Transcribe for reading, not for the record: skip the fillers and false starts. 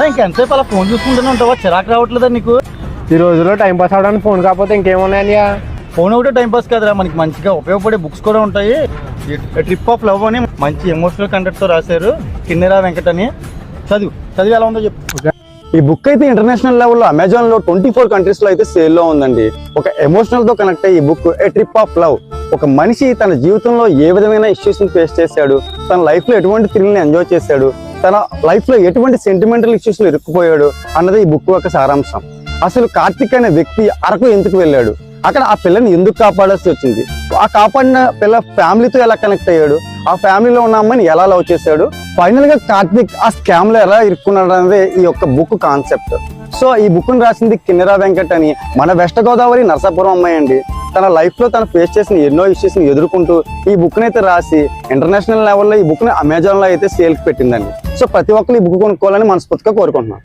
ఇంకెంతసేపు అలా ఫోన్ చూసుకుంటూనే ఉంటావా? చిరాకు రావట్లేదా నీకు? ఈ రోజుల్లో టైం పాస్ అవడానికి ఫోన్ కాకపోతే ఇంకేమున్నాయా? ఫోన్ ఒకటే టైం పాస్ కాదురా, మనకి మంచిగా ఉపయోగపడే బుక్స్ కూడా ఉంటాయి. ట్రిప్ ఆఫ్ లవ్ అని మంచి ఎమోషనల్ కంటెంట్ తో రాశారు కిన్నెరా వెంకట్ అని. చదివి ఎలా ఉందో చెప్పు. ఈ బుక్ అయితే ఇంటర్నేషనల్ లెవెల్లో అమెజాన్ లో 24 కంట్రీస్ లో అయితే సేల్ లో ఉందండి. ఒక ఎమోషనల్ తో కనెక్ట్ అయ్యి ఈ book A trip of love. ఒక మనిషి తన జీవితంలో ఏ విధమైన ఇష్యూస్ ని ఫేస్ చేశాడు, తన లైఫ్ లో ఎటువంటి థ్రిల్ ని ఎంజాయ్ చేశాడు, తన లైఫ్ లో ఎటువంటి సెంటిమెంటల్ ఇష్యూస్ లో ఇరుక్కుపోయాడు అన్నది ఈ బుక్ యొక్క సారాంశం. అసలు కార్తిక్ అనే వ్యక్తి అరకు ఎందుకు వెళ్ళాడు, అక్కడ ఆ పిల్లని ఎందుకు కాపాడాల్సి వచ్చింది, ఆ కాపాడిన పిల్ల ఫ్యామిలీతో ఎలా కనెక్ట్ అయ్యాడు, ఆ ఫ్యామిలీలో ఉన్న అమ్మాయిని ఎలా లవ్ చేశాడు, ఫైనల్ గా కార్తిక్ ఆ స్కామ్ లో ఎలా ఇరుక్కున్నాడు అనేది ఈ యొక్క బుక్ కాన్సెప్ట్. సో ఈ బుక్ ని రాసింది కిన్నెరా వెంకట్ అని మన వెస్ట్ గోదావరి నరసాపురం అమ్మాయి అండి. తన లైఫ్ లో తను ఫేస్ చేసిన ఎన్నో ఇష్యూస్ ని ఎదుర్కొంటూ ఈ బుక్ ని అయితే రాసి ఇంటర్నేషనల్ లెవెల్లో ఈ బుక్ ని అమెజాన్ లో అయితే సేల్ కి పెట్టిందండి. సో ప్రతి ఒక్కరు ఈ బుక్ కొనుక్కోవాలని మనస్ఫూర్తిగా కోరుకుంటున్నాను.